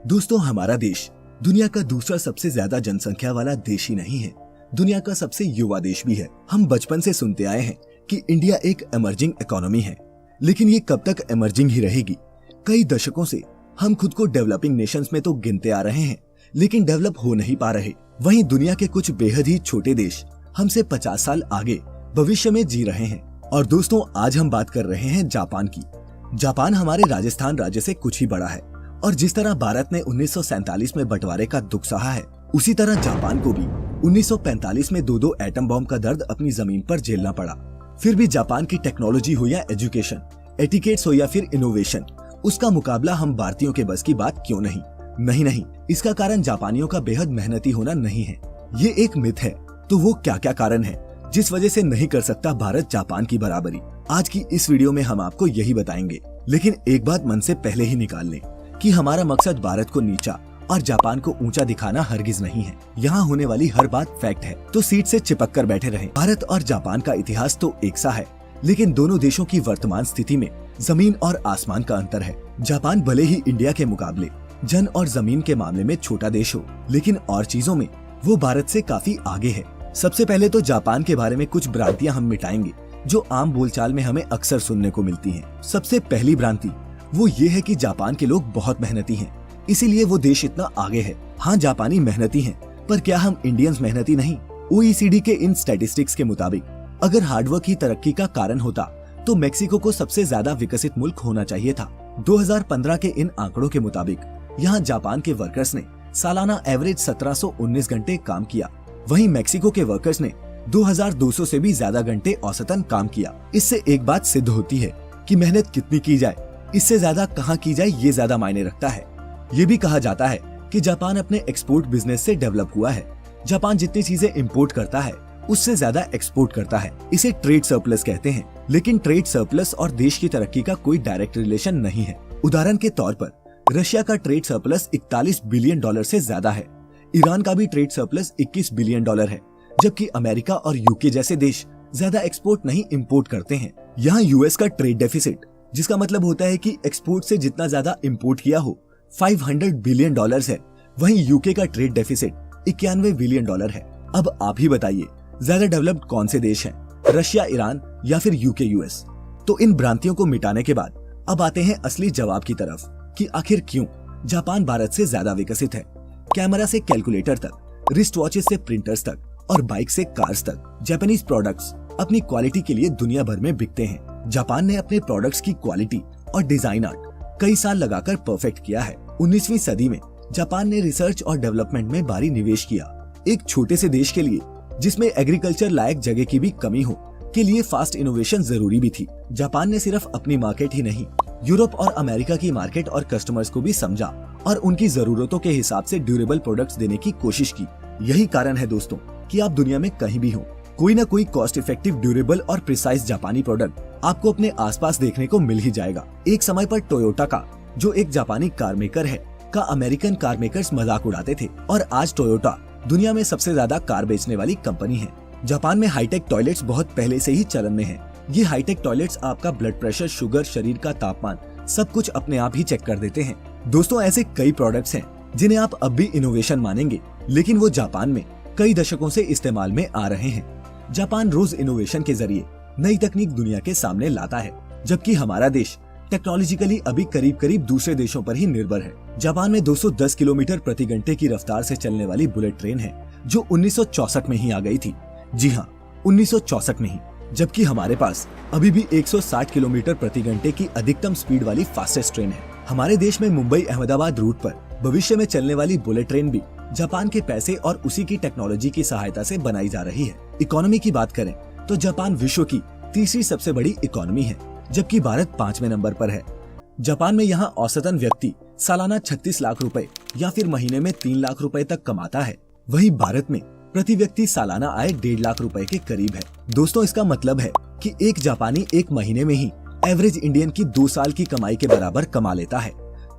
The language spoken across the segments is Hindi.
दोस्तों, हमारा देश दुनिया का दूसरा सबसे ज्यादा जनसंख्या वाला देश ही नहीं है, दुनिया का सबसे युवा देश भी है। हम बचपन से सुनते आए हैं कि इंडिया एक इमर्जिंग इकोनॉमी है, लेकिन ये कब तक इमर्जिंग ही रहेगी। कई दशकों से हम खुद को डेवलपिंग नेशंस में तो गिनते आ रहे हैं, लेकिन डेवलप हो नहीं पा रहे। वहीं दुनिया के कुछ बेहद ही छोटे देश हमसे 50 साल आगे भविष्य में जी रहे हैं। और दोस्तों, आज हम बात कर रहे हैं जापान की। जापान हमारे राजस्थान राज्य से कुछ ही बड़ा है, और जिस तरह भारत ने 1947 में बंटवारे का दुख सहा है, उसी तरह जापान को भी 1945 में 2 एटम बॉम्ब का दर्द अपनी जमीन पर झेलना पड़ा। फिर भी जापान की टेक्नोलॉजी हो या एजुकेशन, एटिकेट्स हो या फिर इनोवेशन, उसका मुकाबला हम भारतीयों के बस की बात क्यों नहीं। नहीं, इसका कारण जापानियों का बेहद मेहनती होना नहीं है, ये एक मिथ है। तो वो क्या क्या कारण है जिस वजह से नहीं कर सकता भारत जापान की बराबरी? आज की इस वीडियो में हम आपको यही बताएंगे। लेकिन एक बात मन से पहले ही निकाल लें कि हमारा मकसद भारत को नीचा और जापान को ऊंचा दिखाना हरगिज नहीं है। यहाँ होने वाली हर बात फैक्ट है, तो सीट से चिपक कर बैठे रहें। भारत और जापान का इतिहास तो एक सा है, लेकिन दोनों देशों की वर्तमान स्थिति में जमीन और आसमान का अंतर है। जापान भले ही इंडिया के मुकाबले जन और जमीन के मामले में छोटा देश हो, लेकिन और चीजों में वो भारत से काफी आगे है। सबसे पहले तो जापान के बारे में कुछ भ्रांतियां हम मिटाएंगे जो आम बोलचाल में हमें अक्सर सुनने को मिलती हैं। सबसे पहली भ्रांति वो ये है कि जापान के लोग बहुत मेहनती हैं, इसीलिए वो देश इतना आगे है। हाँ, जापानी मेहनती हैं, पर क्या हम इंडियंस मेहनती नहीं? OECD के इन स्टैटिस्टिक्स के मुताबिक अगर हार्डवर्क ही तरक्की का कारण होता तो मेक्सिको को सबसे ज्यादा विकसित मुल्क होना चाहिए था। 2015 के इन आंकड़ों के मुताबिक यहाँ जापान के वर्कर्स ने सालाना एवरेज 1719 घंटे काम किया, वहीं मेक्सिको के वर्कर्स ने 2200 से भी ज्यादा घंटे औसतन काम किया। इससे एक बात सिद्ध होती है कि मेहनत कितनी की जाए, इससे ज्यादा कहाँ की जाए ये ज्यादा मायने रखता है। ये भी कहा जाता है कि जापान अपने एक्सपोर्ट बिजनेस से डेवलप हुआ है। जापान जितनी चीजें इंपोर्ट करता है उससे ज्यादा एक्सपोर्ट करता है। इसे ट्रेड सरप्लस कहते हैं, लेकिन ट्रेड सरप्लस और देश की तरक्की का कोई डायरेक्ट रिलेशन नहीं है। उदाहरण के तौर पर रशिया का ट्रेड सरप्लस 41 बिलियन डॉलर से ज्यादा है। ईरान का भी ट्रेड सरप्लस 21 बिलियन डॉलर है, जबकि अमेरिका और यूके जैसे देश ज्यादा एक्सपोर्ट नहीं इंपोर्ट करते हैं। यहाँ यूएस का ट्रेड डेफिसिट, जिसका मतलब होता है कि एक्सपोर्ट से जितना ज्यादा इंपोर्ट किया हो, 500 बिलियन डॉलर है। वहीं यूके का ट्रेड डेफिसिट 91 बिलियन डॉलर है। अब आप ही बताइए, ज्यादा डेवलप्ड कौन से देश हैं, रशिया, ईरान या फिर यूके, यूएस? तो इन भ्रांतियों को मिटाने के बाद अब आते हैं असली जवाब की तरफ कि आखिर क्यों जापान भारत से ज्यादा विकसित है। कैमरा से कैलकुलेटर तक, रिस्ट वॉचेस से प्रिंटर्स तक और बाइक से कार्स तक, जापानीज प्रोडक्ट्स अपनी क्वालिटी के लिए दुनिया भर में बिकते हैं। जापान ने अपने प्रोडक्ट्स की क्वालिटी और डिजाइन आर्ट कई साल लगाकर परफेक्ट किया है। 19वीं सदी में जापान ने रिसर्च और डेवलपमेंट में भारी निवेश किया। एक छोटे से देश के लिए जिसमें एग्रीकल्चर लायक जगह की भी कमी हो के लिए फास्ट इनोवेशन जरूरी भी थी। जापान ने सिर्फ अपनी मार्केट ही नहीं, यूरोप और अमेरिका की मार्केट और कस्टमर्स को भी समझा और उनकी जरूरतों के हिसाब से ड्यूरेबल प्रोडक्ट्स देने की कोशिश की। यही कारण है दोस्तों कि आप दुनिया में कहीं भी हो, कोई ना कोई कॉस्ट इफेक्टिव, ड्यूरेबल और प्रिसाइज जापानी प्रोडक्ट आपको अपने आसपास देखने को मिल ही जाएगा। एक समय पर टोयोटा का, जो एक जापानी कार मेकर है, का अमेरिकन कार मेकर्स मजाक उड़ाते थे, और आज टोयोटा दुनिया में सबसे ज्यादा कार बेचने वाली कंपनी है। जापान में हाईटेक टॉयलेट्स बहुत पहले से ही चलन में है। ये हाईटेक टॉयलेट्स आपका ब्लड प्रेशर, शुगर, शरीर का तापमान सब कुछ अपने आप ही चेक कर देते हैं। दोस्तों, ऐसे कई प्रोडक्ट्स हैं जिन्हें आप अब भी इनोवेशन मानेंगे, लेकिन वो जापान में कई दशकों से इस्तेमाल में आ रहे हैं। जापान रोज इनोवेशन के जरिए नई तकनीक दुनिया के सामने लाता है, जबकि हमारा देश टेक्नोलॉजिकली अभी करीब करीब दूसरे देशों पर ही निर्भर है। जापान में 210 किलोमीटर प्रति घंटे की रफ्तार से चलने वाली बुलेट ट्रेन है, जो 1964 में ही आ गई थी। जी हाँ, 1964 में ही। जबकि हमारे पास अभी भी 160 किलोमीटर प्रति घंटे की अधिकतम स्पीड वाली फास्टेस्ट ट्रेन है। हमारे देश में मुंबई अहमदाबाद रूट पर भविष्य में चलने वाली बुलेट ट्रेन भी जापान के पैसे और उसी की टेक्नोलॉजी की सहायता से बनाई जा रही है। इकोनॉमी की बात करें तो जापान विश्व की तीसरी सबसे बड़ी इकोनॉमी है, जबकि भारत 5वें नंबर पर है। जापान में यहाँ औसतन व्यक्ति सालाना 36 लाख रुपए या फिर महीने में 3 लाख रुपए तक कमाता है। वहीं भारत में प्रति व्यक्ति सालाना आय 1.5 लाख रुपए के करीब है। दोस्तों, इसका मतलब है कि एक जापानी एक महीने में ही एवरेज इंडियन की 2 साल की कमाई के बराबर कमा लेता है।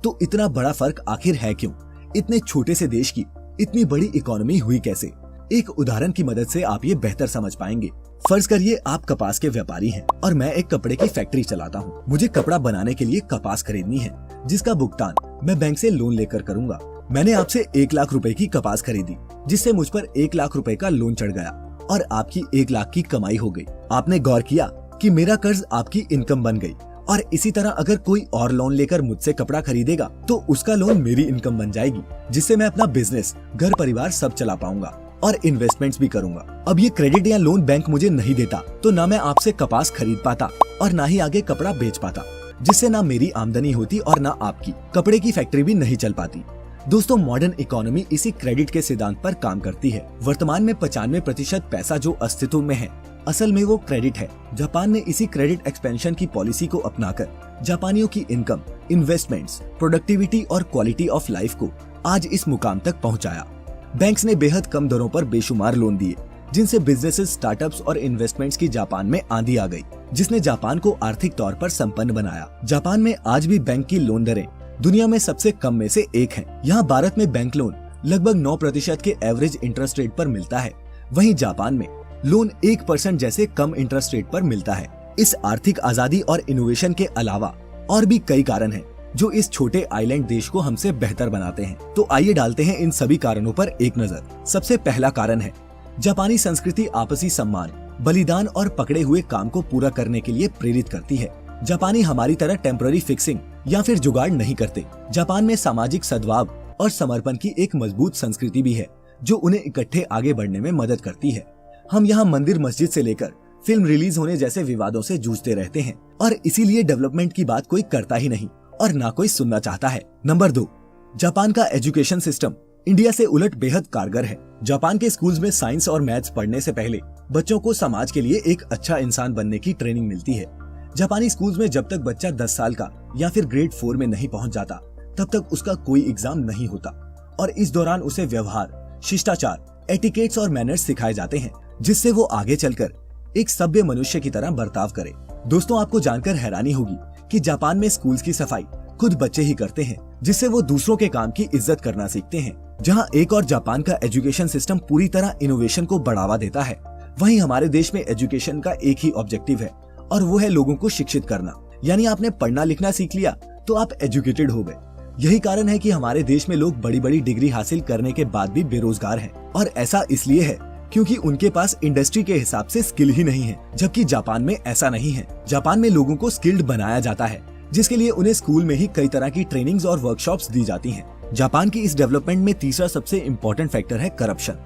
तो इतना बड़ा फर्क आखिर है क्यों? इतने छोटे से देश की इतनी बड़ी इकोनॉमी हुई कैसे? एक उदाहरण की मदद से आप ये बेहतर समझ पाएंगे। फर्ज करिए आप कपास के व्यापारी हैं और मैं एक कपड़े की फैक्ट्री चलाता हूँ। मुझे कपड़ा बनाने के लिए कपास खरीदनी है, जिसका भुगतान मैं बैंक से लोन लेकर करूंगा। मैंने आपसे 1 लाख रुपए की कपास खरीदी, जिससे मुझ पर 1 लाख रुपए का लोन चढ़ गया और आपकी 1 लाख की कमाई हो गई। आपने गौर किया कि मेरा कर्ज आपकी इनकम बन गई, और इसी तरह अगर कोई और लोन लेकर मुझसे कपड़ा खरीदेगा तो उसका लोन मेरी इनकम बन जाएगी, जिससे मैं अपना बिजनेस, घर परिवार सब चला पाऊंगा और इन्वेस्टमेंट्स भी करूंगा। अब ये क्रेडिट या लोन बैंक मुझे नहीं देता तो ना मैं आपसे कपास खरीद पाता और ना ही आगे कपड़ा बेच पाता, जिससे ना मेरी आमदनी होती और ना आपकी। कपड़े की फैक्ट्री भी नहीं चल पाती। दोस्तों, मॉडर्न इकोनॉमी इसी क्रेडिट के सिद्धांत पर काम करती है। वर्तमान में 95% पैसा जो अस्तित्व में है, असल में वो क्रेडिट है। जापान ने इसी क्रेडिट एक्सपेंशन की पॉलिसी को अपनाकर जापानियों की इनकम, इन्वेस्टमेंट्स, प्रोडक्टिविटी और क्वालिटी ऑफ लाइफ को आज इस मुकाम तक पहुंचाया। बैंक्स ने बेहद कम दरों पर बेशुमार लोन दिए, जिनसे बिजनेसेस, स्टार्टअप्स और इन्वेस्टमेंट्स की जापान में आंधी आ गई, जिसने जापान को आर्थिक तौर पर संपन्न बनाया। जापान में आज भी बैंक की लोन दरें दुनिया में सबसे कम में से एक हैं। यहाँ भारत में बैंक लोन लगभग 9% के एवरेज इंटरेस्ट रेट पर मिलता है, वहीं जापान में लोन 1% जैसे कम इंटरेस्ट रेट पर मिलता है। इस आर्थिक आजादी और इनोवेशन के अलावा और भी कई कारण हैं जो इस छोटे आइलैंड देश को हमसे बेहतर बनाते हैं। तो आइए डालते हैं इन सभी कारणों पर एक नजर। सबसे पहला कारण है जापानी संस्कृति आपसी सम्मान, बलिदान और पकड़े हुए काम को पूरा करने के लिए प्रेरित करती है। जापानी हमारी तरह टेम्पररी फिक्सिंग या फिर जुगाड़ नहीं करते। जापान में सामाजिक सद्भाव और समर्पण की एक मजबूत संस्कृति भी है जो उन्हें इकट्ठे आगे बढ़ने में मदद करती है। हम यहाँ मंदिर, मस्जिद से लेकर फिल्म रिलीज होने जैसे विवादों से जूझते रहते हैं और इसीलिए डेवलपमेंट की बात कोई करता ही नहीं और ना कोई सुनना चाहता है। नंबर 2, जापान का एजुकेशन सिस्टम इंडिया से उलट बेहद कारगर है। जापान के स्कूल्स में साइंस और मैथ्स पढ़ने से पहले बच्चों को समाज के लिए एक अच्छा इंसान बनने की ट्रेनिंग मिलती है। जापानी स्कूल्स में जब तक बच्चा 10 साल का या फिर ग्रेड 4 में नहीं पहुंच जाता तब तक उसका कोई एग्जाम नहीं होता और इस दौरान उसे व्यवहार, शिष्टाचार, एटिकेट्स और मैनर्स सिखाए जाते हैं, जिससे वो आगे चलकर एक सभ्य मनुष्य की तरह बर्ताव करे। दोस्तों, आपको जानकर हैरानी होगी कि जापान में स्कूल्स की सफाई खुद बच्चे ही करते हैं, जिससे वो दूसरों के काम की इज्जत करना सीखते हैं। जहां एक और जापान का एजुकेशन सिस्टम पूरी तरह इनोवेशन को बढ़ावा देता है, वहीं हमारे देश में एजुकेशन का एक ही ऑब्जेक्टिव है और वो है लोगों को शिक्षित करना। यानी आपने पढ़ना लिखना सीख लिया तो आप एजुकेटेड हो गए। यही कारण है कि हमारे देश में लोग बड़ी बड़ी डिग्री हासिल करने के बाद भी बेरोजगार हैं और ऐसा इसलिए है क्योंकि उनके पास इंडस्ट्री के हिसाब से स्किल ही नहीं है, जबकि जापान में ऐसा नहीं है। जापान में लोगों को स्किल्ड बनाया जाता है, जिसके लिए उन्हें स्कूल में ही कई तरह की ट्रेनिंग्स और वर्कशॉप्स दी जाती हैं। जापान की इस डेवलपमेंट में तीसरा सबसे इम्पोर्टेंट फैक्टर है करप्शन।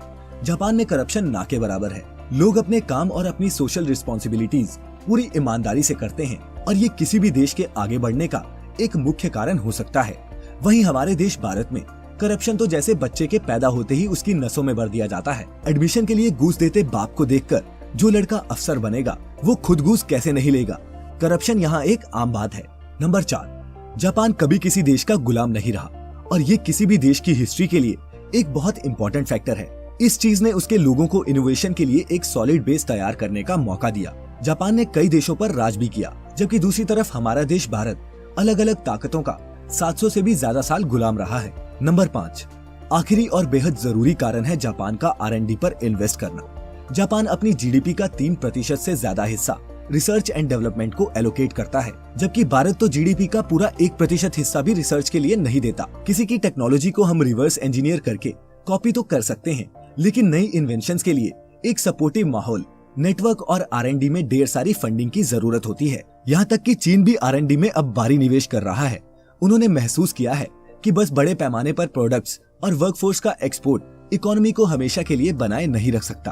जापान में करप्शन ना के बराबर है। लोग अपने काम और अपनी सोशल रिस्पॉन्सिबिलिटीज पूरी ईमानदारी से करते हैं और ये किसी भी देश के आगे बढ़ने का एक मुख्य कारण हो सकता है। वहीं हमारे देश भारत में करप्शन तो जैसे बच्चे के पैदा होते ही उसकी नसों में भर दिया जाता है। एडमिशन के लिए घूस देते बाप को देखकर जो लड़का अफसर बनेगा वो खुद घूस कैसे नहीं लेगा। करप्शन यहाँ एक आम बात है। नंबर 4, जापान कभी किसी देश का गुलाम नहीं रहा और ये किसी भी देश की हिस्ट्री के लिए एक बहुत इंपॉर्टेंट फैक्टर है। इस चीज ने उसके लोगों को इनोवेशन के लिए एक सॉलिड बेस तैयार करने का मौका दिया। जापान ने कई देशों पर राज भी किया, जबकि दूसरी तरफ हमारा देश भारत अलग अलग ताकतों का 700 से भी ज्यादा साल गुलाम रहा है। नंबर 5, आखिरी और बेहद जरूरी कारण है जापान का R&D पर इन्वेस्ट करना। जापान अपनी GDP का 3% से ज्यादा हिस्सा रिसर्च एंड डेवलपमेंट को एलोकेट करता है, जबकि भारत तो GDP का पूरा 1% हिस्सा भी रिसर्च के लिए नहीं देता। किसी की टेक्नोलॉजी को हम रिवर्स इंजीनियर करके कॉपी तो कर सकते हैं, लेकिन नई इन्वेंशंस के लिए एक सपोर्टिव माहौल, नेटवर्क और R&D में ढेर सारी फंडिंग की जरूरत होती है। यहाँ तक कि चीन भी R&D में अब भारी निवेश कर रहा है। उन्होंने महसूस किया है कि बस बड़े पैमाने पर प्रोडक्ट्स और वर्कफोर्स का एक्सपोर्ट इकोनॉमी को हमेशा के लिए बनाए नहीं रख सकता।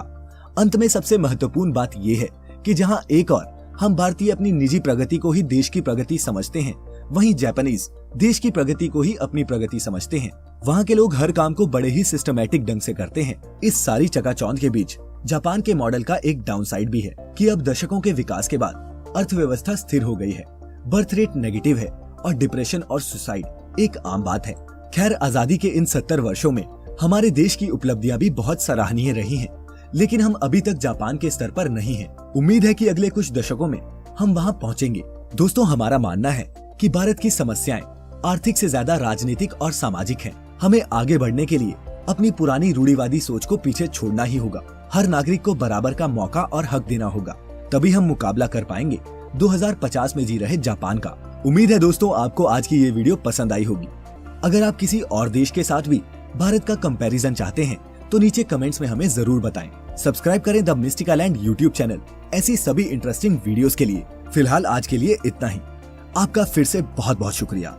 अंत में सबसे महत्वपूर्ण बात यह है कि जहां एक और हम भारतीय अपनी निजी प्रगति को ही देश की प्रगति समझते हैं, वहीं जापानीज देश की प्रगति को ही अपनी प्रगति समझते हैं। वहां के लोग हर काम को बड़े ही सिस्टमैटिक ढंग से करते हैं। इस सारी चकाचौंध के बीच जापान के मॉडल का एक डाउनसाइड भी है कि अब दशकों के विकास के बाद अर्थव्यवस्था स्थिर हो गई है, बर्थ रेट नेगेटिव है और डिप्रेशन और सुसाइड एक आम बात है। खैर, आजादी के इन 70 वर्षों में हमारे देश की उपलब्धियां भी बहुत सराहनीय रही हैं, लेकिन हम अभी तक जापान के स्तर पर नहीं हैं। उम्मीद है कि अगले कुछ दशकों में हम वहां पहुंचेंगे। दोस्तों, हमारा मानना है कि भारत की समस्याएं आर्थिक से ज्यादा राजनीतिक और सामाजिक हैं। हमें आगे बढ़ने के लिए अपनी पुरानी रूढ़िवादी सोच को पीछे छोड़ना ही होगा। हर नागरिक को बराबर का मौका और हक देना होगा, तभी हम मुकाबला कर पाएंगे 2050 में जी रहे जापान का। उम्मीद है दोस्तों आपको आज की ये वीडियो पसंद आई होगी। अगर आप किसी और देश के साथ भी भारत का कंपैरिजन चाहते हैं तो नीचे कमेंट्स में हमें जरूर बताएं। सब्सक्राइब करें the mystical land YouTube channel ऐसी सभी इंटरेस्टिंग वीडियोस के लिए। फिलहाल आज के लिए इतना ही। आपका फिर से बहुत बहुत शुक्रिया।